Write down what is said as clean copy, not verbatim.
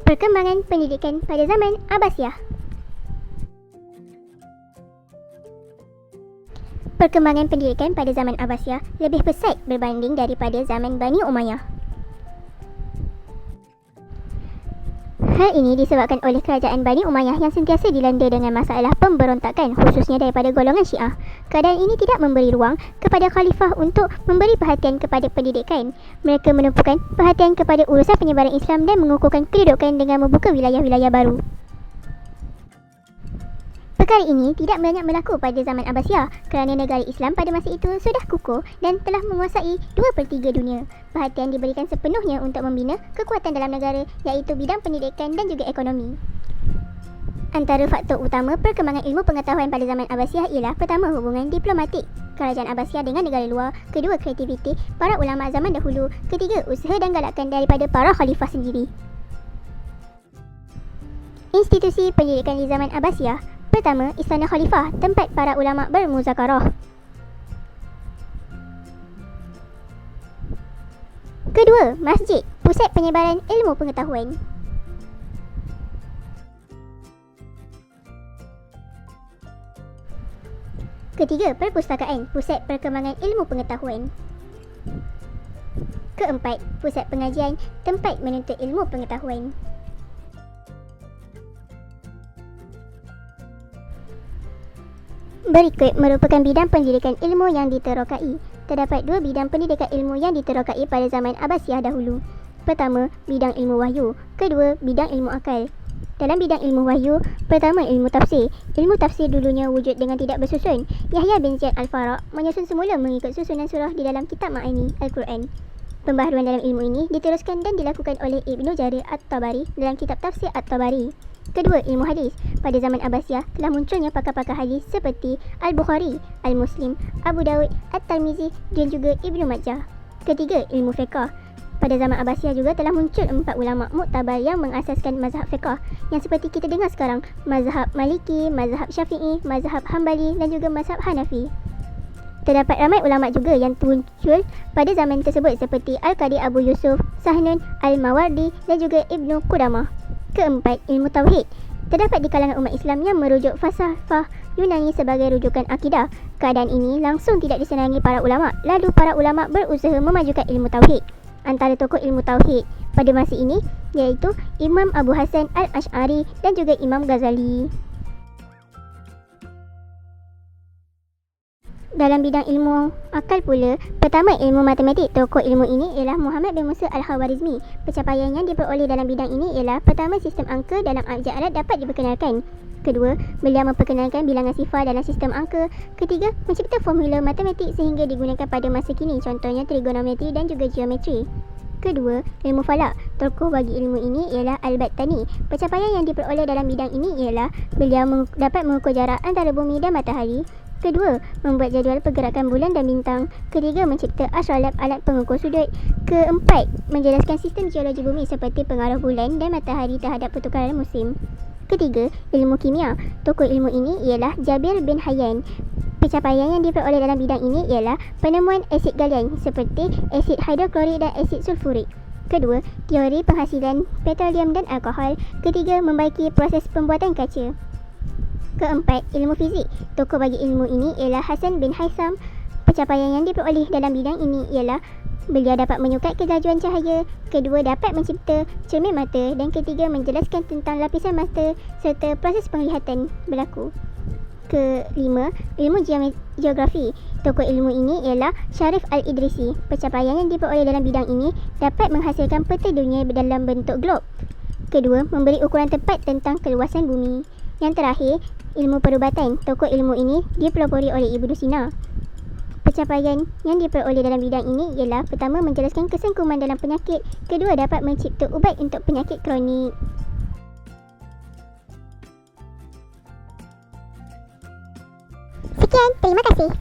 Perkembangan pendidikan pada zaman Abbasiyah. Perkembangan pendidikan pada zaman Abbasiyah lebih pesat berbanding daripada zaman Bani Umayyah. Hal ini disebabkan oleh kerajaan Bani Umayyah yang sentiasa dilanda dengan masalah pemberontakan, khususnya daripada golongan Syiah. Keadaan ini tidak memberi ruang kepada khalifah untuk memberi perhatian kepada pendidikan. Mereka menumpukan perhatian kepada urusan penyebaran Islam dan mengukuhkan kedudukan dengan membuka wilayah-wilayah baru. Perkara ini tidak banyak berlaku pada zaman Abbasiyah kerana negara Islam pada masa itu sudah kukuh dan telah menguasai 2/3 dunia. Perhatian diberikan sepenuhnya untuk membina kekuatan dalam negara, iaitu bidang pendidikan dan juga ekonomi. Antara faktor utama perkembangan ilmu pengetahuan pada zaman Abbasiyah ialah pertama, hubungan diplomatik kerajaan Abbasiyah dengan negara luar, kedua, kreativiti para ulama zaman dahulu, ketiga, usaha dan galakan daripada para khalifah sendiri. Institusi pendidikan di zaman Abbasiyah. Pertama, Istana Khalifah, tempat para ulama bermuzakarah. Kedua, masjid, pusat penyebaran ilmu pengetahuan. Ketiga, perpustakaan, pusat perkembangan ilmu pengetahuan. Keempat, pusat pengajian, tempat menuntut ilmu pengetahuan. Berikut merupakan bidang pendidikan ilmu yang diterokai. Terdapat dua bidang pendidikan ilmu yang diterokai pada zaman Abbasiyah dahulu. Pertama, bidang ilmu wahyu. Kedua, bidang ilmu akal. Dalam bidang ilmu wahyu, pertama ilmu tafsir. Ilmu tafsir dulunya wujud dengan tidak bersusun. Yahya bin Ziyad al-Faraq menyusun semula mengikut susunan surah di dalam kitab Ma'ani Al-Quran. Pembaharuan dalam ilmu ini diteruskan dan dilakukan oleh Ibnu Jarir At-Tabari dalam kitab Tafsir At-Tabari. Kedua, ilmu hadis. Pada zaman Abbasiyah telah munculnya pakar-pakar hadis seperti Al-Bukhari, Al-Muslim, Abu Dawud, At-Tirmizi dan juga Ibnu Majah. Ketiga, ilmu fiqh. Pada zaman Abbasiyah juga telah muncul 4 ulama muktabar yang mengasaskan mazhab fiqh yang seperti kita dengar sekarang, mazhab Maliki, mazhab Syafi'i, mazhab Hambali dan juga mazhab Hanafi. Terdapat ramai ulama juga yang muncul pada zaman tersebut seperti Al-Qadi Abu Yusuf, Sahnun, Al-Mawardi dan juga Ibnu Qudamah. Keempat, ilmu tauhid. Terdapat di kalangan umat Islam yang merujuk falsafah Yunani sebagai rujukan akidah. Keadaan ini langsung tidak disenangi para ulama. Lalu para ulama berusaha memajukan ilmu tauhid. Antara tokoh ilmu tauhid pada masa ini iaitu Imam Abu Hasan Al-Ash'ari dan juga Imam Ghazali. Dalam bidang ilmu akal pula, pertama ilmu matematik. Tokoh ilmu ini ialah Muhammad bin Musa Al-Khawarizmi. Pencapaian yang diperoleh dalam bidang ini ialah pertama, sistem angka dalam abjad Arab dapat diperkenalkan. Kedua, beliau memperkenalkan bilangan sifar dalam sistem angka. Ketiga, mencipta formula matematik sehingga digunakan pada masa kini, contohnya trigonometri dan juga geometri. Kedua, ilmu falak. Tokoh bagi ilmu ini ialah Al-Battani. Pencapaian yang diperoleh dalam bidang ini ialah beliau dapat mengukur jarak antara bumi dan matahari. Kedua, membuat jadual pergerakan bulan dan bintang. Ketiga, mencipta astrolat, alat pengukur sudut. Keempat, menjelaskan sistem geologi bumi seperti pengaruh bulan dan matahari terhadap pertukaran musim. Ketiga, ilmu kimia. Tokoh ilmu ini ialah Jabir bin Hayyan. Pencapaian yang diperoleh dalam bidang ini ialah penemuan asid galian seperti asid hidroklorik dan asid sulfurik. Kedua, teori penghasilan petroleum dan alkohol. Ketiga, membaiki proses pembuatan kaca. Keempat, ilmu fizik. Tokoh bagi ilmu ini ialah Hasan bin Haitham. Pencapaian yang diperoleh dalam bidang ini ialah beliau dapat menyukat kelajuan cahaya. Kedua, dapat mencipta cermin mata. Dan ketiga, menjelaskan tentang lapisan mata serta proses penglihatan berlaku. Kelima, ilmu geografi. Tokoh ilmu ini ialah Syarif Al-Idrisi. Pencapaian yang diperoleh dalam bidang ini dapat menghasilkan peta dunia dalam bentuk glob. Kedua, memberi ukuran tepat tentang keluasan bumi. Yang terakhir, ilmu perubatan. Tokoh ilmu ini dipelopori oleh Ibnu Sina. Pencapaian yang diperoleh dalam bidang ini ialah pertama, menjelaskan kesengkuman dalam penyakit. Kedua, dapat mencipta ubat untuk penyakit kronik. Sekian, terima kasih.